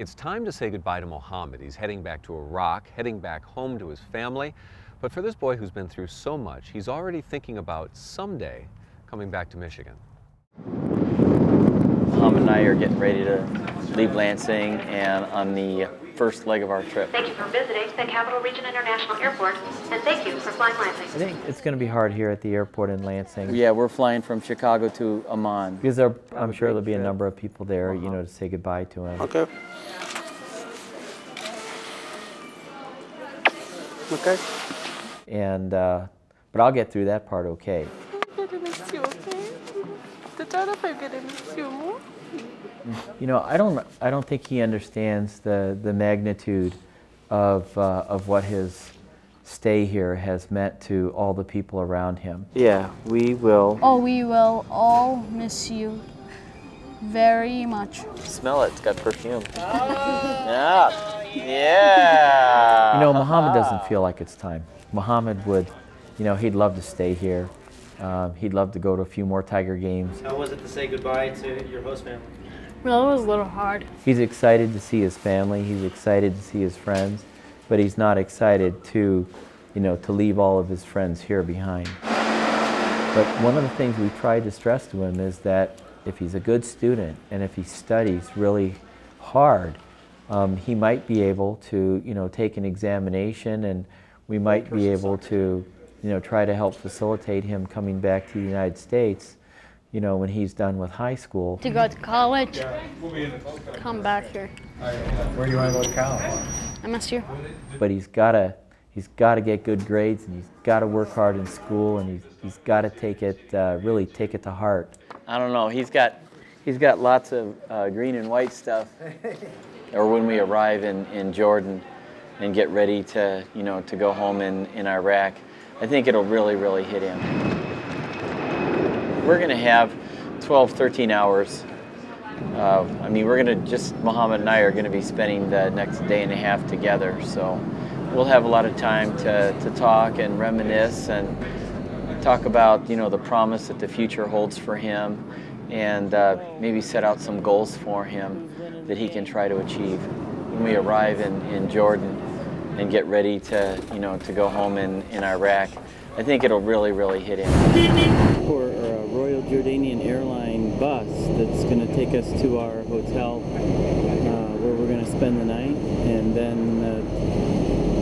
It's time to say goodbye to Mohammed. He's heading back to Iraq, heading back home to his family. But for this boy who's been through so much, he's already thinking about someday coming back to Michigan. Mohammed and I are getting ready to leave Lansing and on the first leg of our trip. Thank you for visiting the Capital Region International Airport, and thank you for flying Lansing. I think it's going to be hard here at the airport in Lansing. Yeah, we're flying from Chicago to Amman. Because I'm sure there'll be a number of people there, you know, to say goodbye to him. Okay. Okay. And, but I'll get through that part okay. You know, I don't think he understands the magnitude of what his stay here has meant to all the people around him. Yeah, we will. Oh, we will all miss you very much. Smell it, it's got perfume. Yeah. Yeah. You know, Mohammed doesn't feel like it's time. Mohammed would, you know, he'd love to stay here. He'd love to go to a few more Tiger games. How was it to say goodbye to your host family? Well, it was a little hard. He's excited to see his family. He's excited to see his friends, but he's not excited to, you know, to leave all of his friends here behind. But one of the things we tried to stress to him is that if he's a good student and if he studies really hard, he might be able to, you know, take an examination, and we might be able to, you know, try to help facilitate him coming back to the United States, you know, when he's done with high school. To go to college, come back here. Where do you want to go to college? MSU. But he's got to get good grades, and he's got to work hard in school, and he's got to take it, really take it to heart. I don't know, he's got lots of green and white stuff. Or when we arrive in Jordan and get ready to, you know, to go home in Iraq, I think it'll really, really hit him. We're going to have 12, 13 hours. I mean, we're going to just, Mohammed and I are going to be spending the next day and a half together. So we'll have a lot of time to talk and reminisce and talk about, you know, the promise that the future holds for him, and maybe set out some goals for him that he can try to achieve. When we arrive in Jordan and get ready to, you know, to go home in Iraq, I think it'll really, really hit him. For a Royal Jordanian Airline bus that's going to take us to our hotel where we're going to spend the night, and then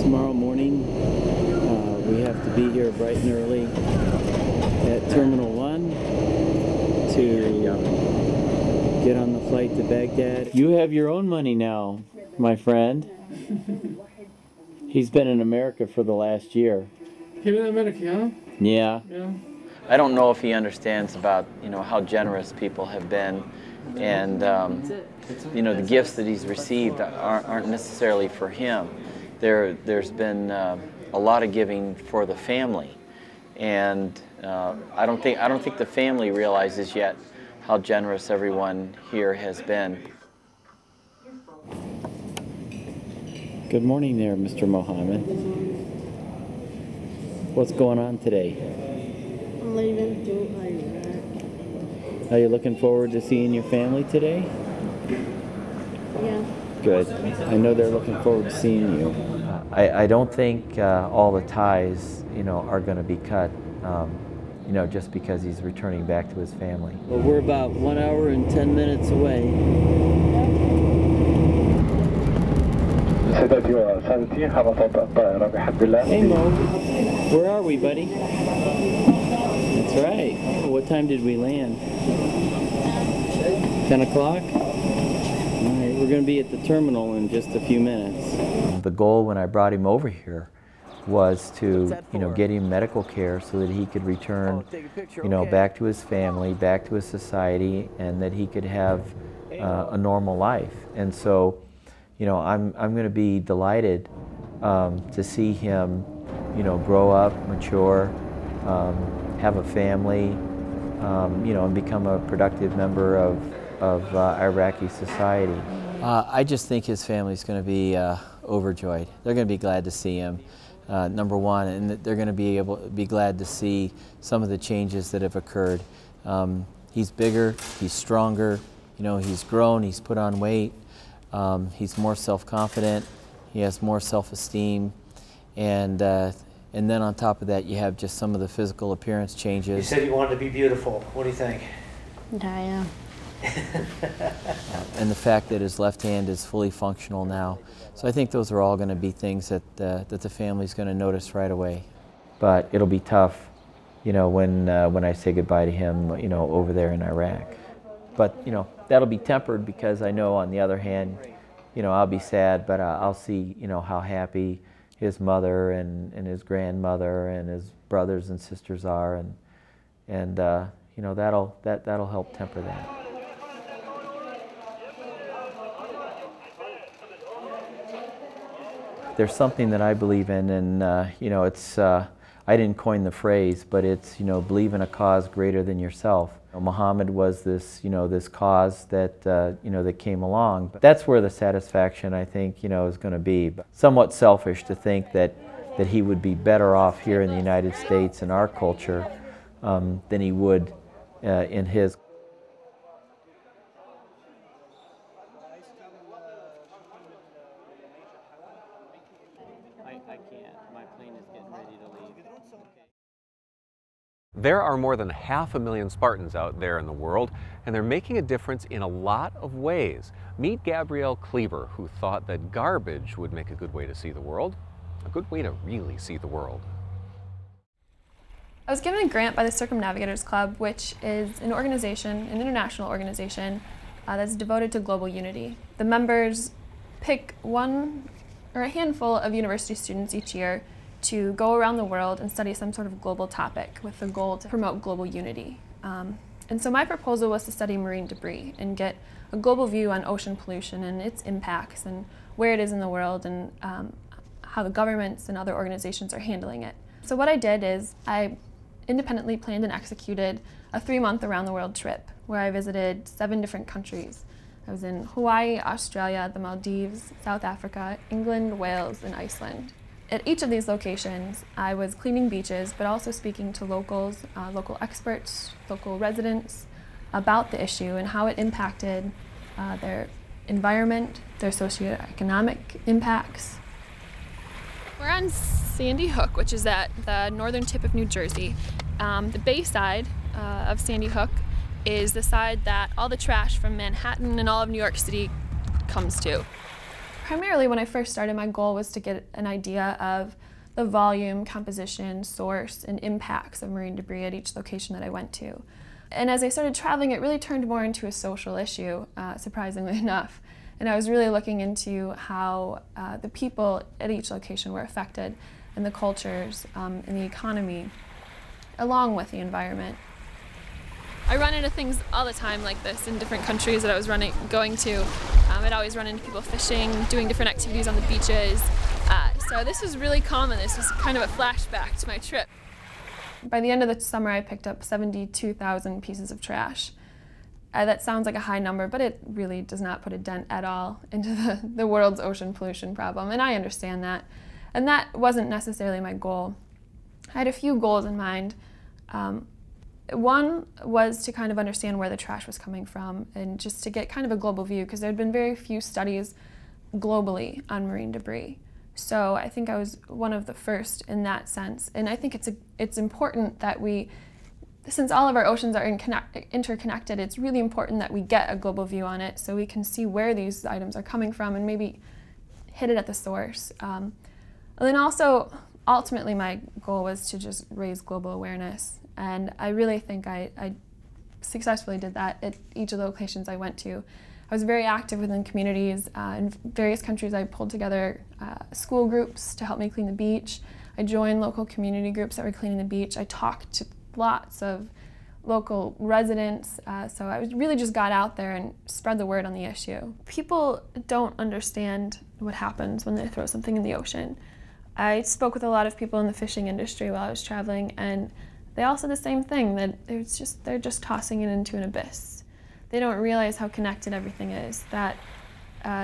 tomorrow morning we have to be here bright and early at Terminal 1 to get on the flight to Baghdad. You have your own money now, my friend. He's been in America for the last year. He's been in America, huh? Yeah. Yeah. I don't know if he understands about, you know, how generous people have been, and you know, the gifts that he's received aren't necessarily for him. There's been a lot of giving for the family, and I don't think the family realizes yet how generous everyone here has been. Good morning there, Mr. Mohammed. What's going on today? I'm leaving to Iraq. Are you looking forward to seeing your family today? Yeah. Good. I know they're looking forward to seeing you. I don't think all the ties, you know, are going to be cut, you know, just because he's returning back to his family. Well, we're about 1 hour and 10 minutes away. Hey Mo, where are we, buddy? That's right. What time did we land? 10 o'clock? All right, we're going to be at the terminal in just a few minutes. The goal when I brought him over here was to, you know, get him medical care so that he could return, you know, back to his family, back to his society, and that he could have a normal life. And so, you know, I'm going to be delighted to see him, you know, grow up, mature, have a family, you know, and become a productive member of Iraqi society. I just think his family's going to be overjoyed. They're going to be glad to see him, number one, and they're going to be glad to see some of the changes that have occurred. He's bigger, he's stronger, you know, he's grown, he's put on weight. He's more self-confident. He has more self-esteem, and then on top of that, you have just some of the physical appearance changes. You said you wanted to be beautiful. What do you think? Yeah. And the fact that his left hand is fully functional now. So I think those are all going to be things that the family's going to notice right away. But it'll be tough, you know, when I say goodbye to him, you know, over there in Iraq. But, you know, that'll be tempered because I know on the other hand, you know, I'll be sad, but I'll see, you know, how happy his mother and his grandmother and his brothers and sisters are, and you know, that'll help temper that. There's something that I believe in, and you know, it's I didn't coin the phrase, but it's, you know, believe in a cause greater than yourself. Mohammed was this, you know, this cause that you know, that came along. But that's where the satisfaction, I think, you know, is going to be. But somewhat selfish to think that he would be better off here in the United States in our culture than he would in his. I can't. My plane is getting ready to leave. There are more than 500,000 Spartans out there in the world, and they're making a difference in a lot of ways. Meet Gabrielle Kleber, who thought that garbage would make a good way to see the world, a good way to really see the world. I was given a grant by the Circumnavigators Club, which is an organization, an international organization, that's devoted to global unity. The members pick one or a handful of university students each year to go around the world and study some sort of global topic with the goal to promote global unity. And so my proposal was to study marine debris and get a global view on ocean pollution and its impacts and where it is in the world and how the governments and other organizations are handling it. So what I did is I independently planned and executed a 3-month around the world trip where I visited 7 different countries. I was in Hawaii, Australia, the Maldives, South Africa, England, Wales, and Iceland. At each of these locations, I was cleaning beaches, but also speaking to locals, local experts, local residents about the issue and how it impacted their environment, their socioeconomic impacts. We're on Sandy Hook, which is at the northern tip of New Jersey. The bay side of Sandy Hook is the side that all the trash from Manhattan and all of New York City comes to. Primarily, when I first started, my goal was to get an idea of the volume, composition, source, and impacts of marine debris at each location that I went to. And as I started traveling, it really turned more into a social issue, surprisingly enough. And I was really looking into how the people at each location were affected, and the cultures and the economy, along with the environment. I run into things all the time like this in different countries that I was going to. I'd always run into people fishing, doing different activities on the beaches. So this was really common. This was kind of a flashback to my trip. By the end of the summer, I picked up 72,000 pieces of trash. That sounds like a high number, but it really does not put a dent at all into the world's ocean pollution problem, and I understand that. And that wasn't necessarily my goal. I had a few goals in mind. One was to kind of understand where the trash was coming from and just to get kind of a global view, because there had been very few studies globally on marine debris. So I think I was one of the first in that sense. And I think it's important that we, since all of our oceans are interconnected, it's really important that we get a global view on it so we can see where these items are coming from and maybe hit it at the source. And then also, ultimately my goal was to just raise global awareness. And I really think I successfully did that at each of the locations I went to. I was very active within communities. In various countries I pulled together school groups to help me clean the beach. I joined local community groups that were cleaning the beach. I talked to lots of local residents. So I really just got out there and spread the word on the issue. People don't understand what happens when they throw something in the ocean. I spoke with a lot of people in the fishing industry while I was traveling, and they all said the same thing, that they're just tossing it into an abyss. They don't realize how connected everything is, that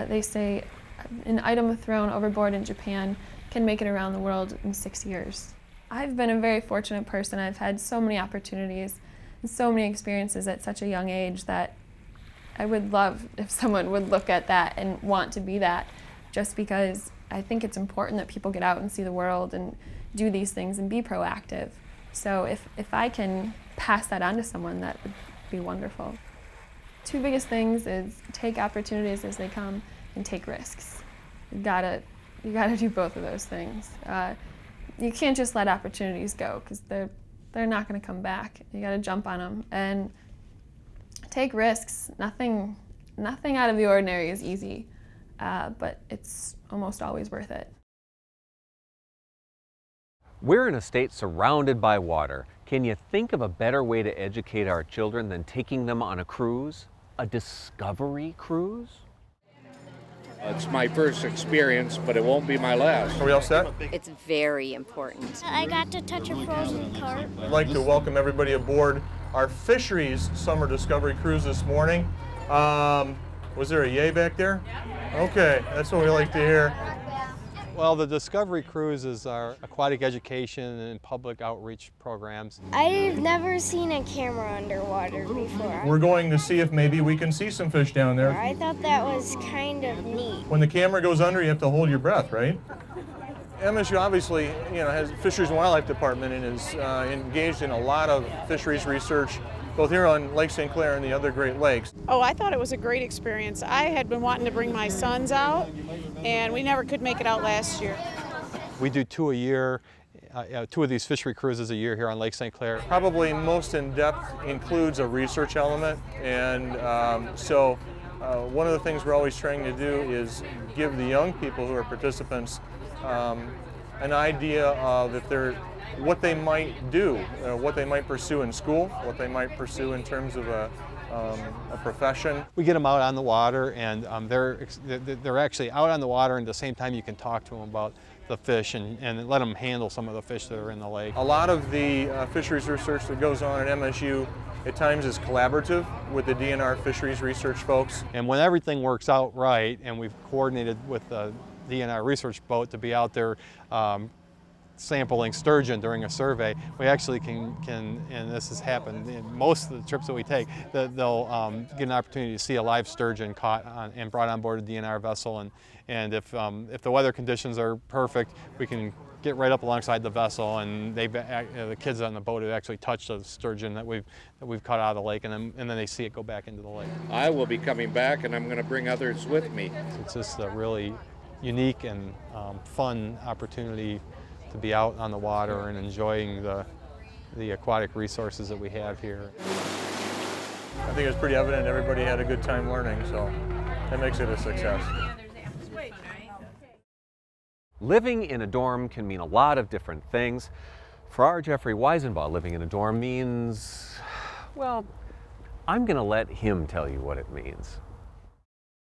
they say an item thrown overboard in Japan can make it around the world in 6 years. I've been a very fortunate person. I've had so many opportunities and so many experiences at such a young age that I would love if someone would look at that and want to be that, just because I think it's important that people get out and see the world and do these things and be proactive. So if I can pass that on to someone, that would be wonderful. Two biggest things is take opportunities as they come and take risks. You gotta do both of those things. You can't just let opportunities go, because they're not gonna come back. You gotta jump on them and take risks. Nothing out of the ordinary is easy, but it's almost always worth it. We're in a state surrounded by water. Can you think of a better way to educate our children than taking them on a cruise? A discovery cruise? It's my first experience, but it won't be my last. Are we all set? It's very important. I got to touch a frozen carp. I'd like to welcome everybody aboard our Fisheries Summer Discovery Cruise this morning. Was there a yay back there? Okay, that's what we like to hear. Well, the Discovery Cruises are aquatic education and public outreach programs. I've never seen a camera underwater before. We're going to see if maybe we can see some fish down there. I thought that was kind of neat. When the camera goes under, you have to hold your breath, right? MSU obviously, has Fisheries and Wildlife Department and is engaged in a lot of fisheries research, both here on Lake St. Clair and the other Great Lakes. Oh, I thought it was a great experience. I had been wanting to bring my sons out, and we never could make it out last year. We do two a year, two of these fishery cruises a year here on Lake St. Clair. Probably most in-depth includes a research element, and so one of the things we're always trying to do is give the young people who are participants an idea of what they might do, what they might pursue in school, what they might pursue in terms of a profession. We get them out on the water, and they're actually out on the water, and at the same time you can talk to them about the fish and let them handle some of the fish that are in the lake. A lot of the fisheries research that goes on at MSU at times is collaborative with the DNR fisheries research folks. And when everything works out right, and we've coordinated with the DNR research boat to be out there sampling sturgeon during a survey, we actually can, and this has happened in most of the trips that we take, that they'll get an opportunity to see a live sturgeon caught and brought on board a DNR vessel, and if the weather conditions are perfect, we can get right up alongside the vessel, and the kids on the boat have actually touched the sturgeon that we've caught out of the lake, and then they see it go back into the lake. I will be coming back, and I'm going to bring others with me. It's just a really unique and fun opportunity to be out on the water and enjoying the aquatic resources that we have here. I think it's pretty evident everybody had a good time learning, so that makes it a success. Living in a dorm can mean a lot of different things. For our Jeffrey Wisenbaugh, living in a dorm means, well, I'm going to let him tell you what it means.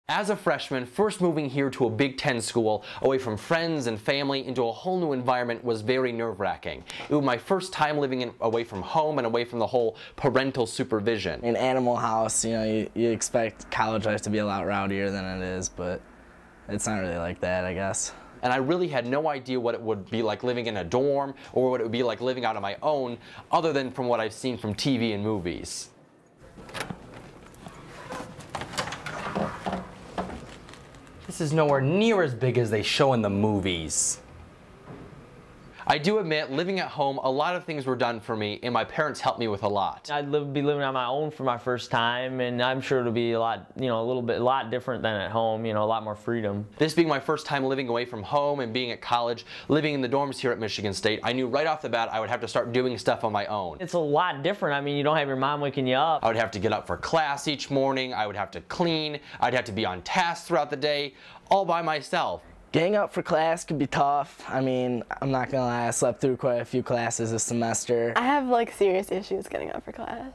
As a freshman, first moving here to a Big Ten school, away from friends and family into a whole new environment was very nerve-wracking. It was my first time living away from home and away from the whole parental supervision. In Animal House, you expect college life to be a lot rowdier than it is, but it's not really like that, I guess. And I really had no idea what it would be like living in a dorm or what it would be like living out on my own, other than from what I've seen from TV and movies. This is nowhere near as big as they show in the movies. I do admit, living at home, a lot of things were done for me, and my parents helped me with a lot. I'd be living on my own for my first time, and I'm sure it'll be a lot, a lot different than at home, a lot more freedom. This being my first time living away from home and being at college, living in the dorms here at Michigan State, I knew right off the bat I would have to start doing stuff on my own. It's a lot different. You don't have your mom waking you up. I would have to get up for class each morning, I would have to clean, I'd have to be on task throughout the day, all by myself. Getting up for class could be tough. I'm not gonna lie, I slept through quite a few classes this semester. I have serious issues getting up for class,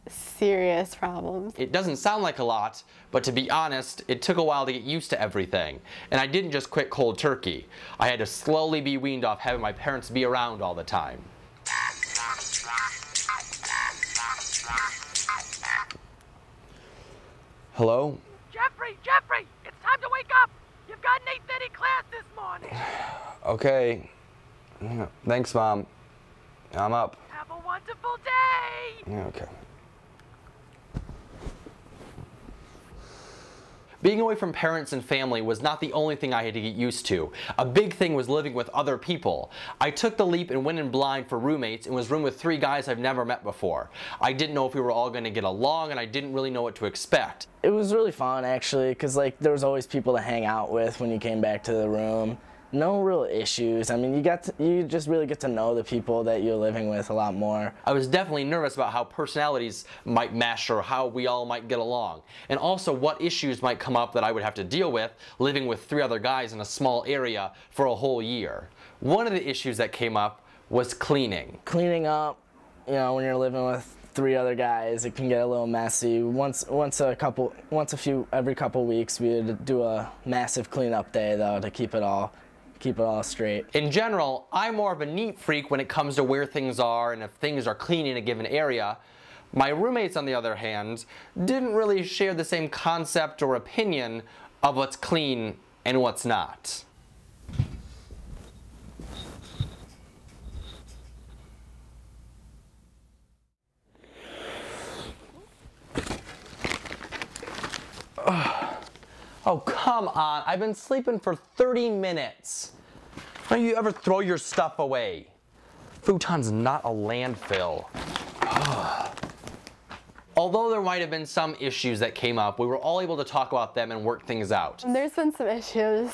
serious problems. It doesn't sound like a lot, but to be honest, it took a while to get used to everything. And I didn't just quit cold turkey. I had to slowly be weaned off having my parents be around all the time. Hello? Jeffrey, it's time to wake up! You've got an 8:30 class this morning! Okay. Yeah, thanks, Mom. I'm up. Have a wonderful day! Yeah, okay. Being away from parents and family was not the only thing I had to get used to. A big thing was living with other people. I took the leap and went in blind for roommates and was roomed with 3 guys I've never met before. I didn't know if we were all going to get along, and I didn't really know what to expect. It was really fun, actually, because like there was always people to hang out with when you came back to the room. No real issues. I mean, you just really get to know the people that you're living with a lot more. I was definitely nervous about how personalities might mesh or how we all might get along, and also what issues might come up that I would have to deal with living with 3 other guys in a small area for a whole year. One of the issues that came up was cleaning. Cleaning up, you know, when you're living with 3 other guys, it can get a little messy. Every couple weeks, we would do a massive cleanup day though to keep it all straight. In general, I'm more of a neat freak when it comes to where things are and if things are clean in a given area. My roommates, on the other hand, didn't really share the same concept or opinion of what's clean and what's not. Oh, come on. I've been sleeping for 30 minutes. Don't you ever throw your stuff away? Futon's not a landfill. Although there might have been some issues that came up, we were all able to talk about them and work things out. There's been some issues.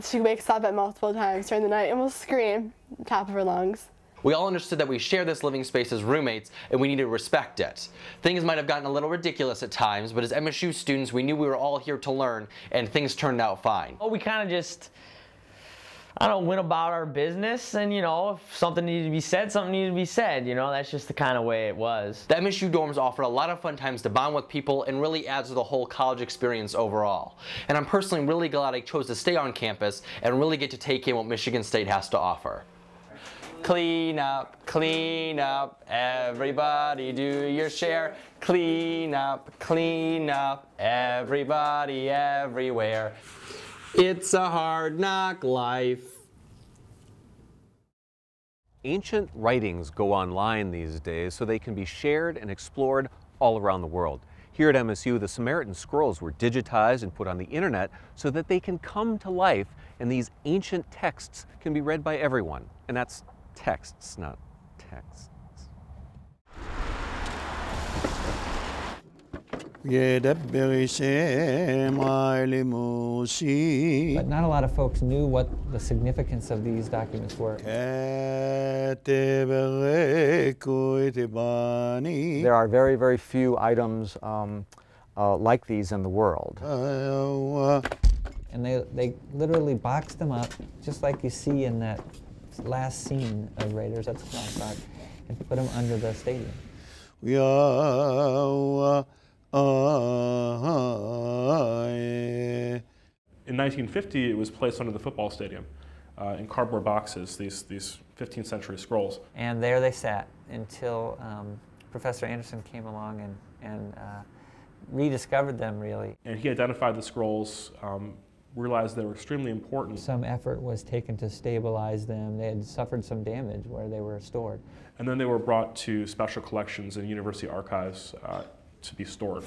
She wakes up at multiple times during the night and will scream at the top of her lungs. We all understood that we share this living space as roommates and we need to respect it. Things might have gotten a little ridiculous at times, but as MSU students, we knew we were all here to learn and things turned out fine. Oh, we kind of just, I don't know, went about our business, and you know, if something needed to be said, something needed to be said, you know, that's just the kind of way it was. The MSU dorms offer a lot of fun times to bond with people and really adds to the whole college experience overall. And I'm personally really glad I chose to stay on campus and really get to take in what Michigan State has to offer. Clean up, everybody do your share. Clean up, everybody everywhere. It's a hard knock life. Ancient writings go online these days so they can be shared and explored all around the world. Here at MSU, the Samaritan Scrolls were digitized and put on the internet so that they can come to life, and these ancient texts can be read by everyone. And that's texts, not texts. But not a lot of folks knew what the significance of these documents were. There are very, very few items like these in the world. And they literally boxed them up, just like you see in that last scene of Raiders at the Spartan Saga, and put them under the stadium. In 1950, it was placed under the football stadium in cardboard boxes, these 15th century scrolls. And there they sat until Professor Anderson came along and rediscovered them, really. And he identified the scrolls, realized they were extremely important. Some effort was taken to stabilize them. They had suffered some damage where they were stored. And then they were brought to special collections and university archives to be stored.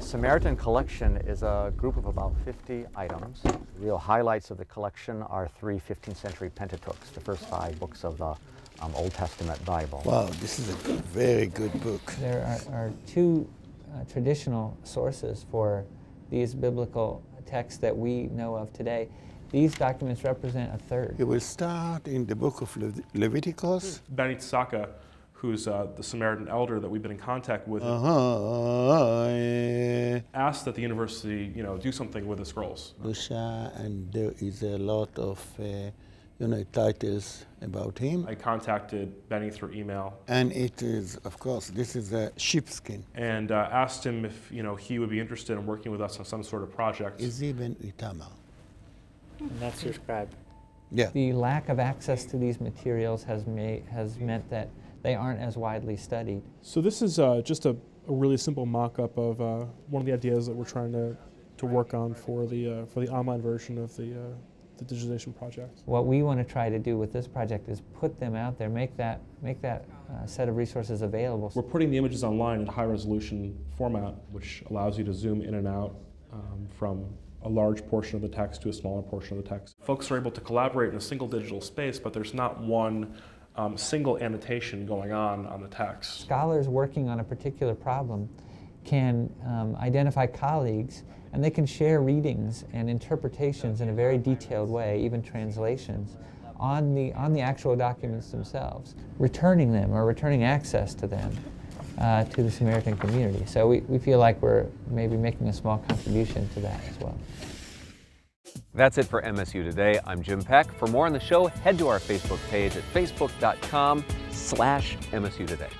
Samaritan Collection is a group of about 50 items. The real highlights of the collection are 3 15th century Pentateuchs, the first 5 books of the Old Testament Bible. Wow, this is a very good book. There are 2 traditional sources for these biblical texts that we know of today. These documents represent a third. It will start in the book of Leviticus. Benny Tsaka, who's the Samaritan elder that we've been in contact with, asked that the university, do something with the scrolls. And there is a lot of titles about him. I contacted Benny through email. And it is, of course, this is a sheepskin. And asked him if, he would be interested in working with us on some sort of project. Izibin Itama. And that's your scribe. Yeah. The lack of access to these materials has meant that they aren't as widely studied. So this is just a really simple mock-up of one of the ideas that we're trying to work on for the online version of the the digitization project. What we want to try to do with this project is put them out there, make that set of resources available. We're putting the images online in high resolution format, which allows you to zoom in and out from a large portion of the text to a smaller portion of the text. Folks are able to collaborate in a single digital space, but there's not one single annotation going on the text. Scholars working on a particular problem can identify colleagues, and they can share readings and interpretations in a very detailed way, even translations, on the actual documents themselves, returning them or returning access to them to the Samaritan community. So we feel like we're maybe making a small contribution to that as well. That's it for MSU Today. I'm Jim Peck. For more on the show, head to our Facebook page at facebook.com/MSU Today.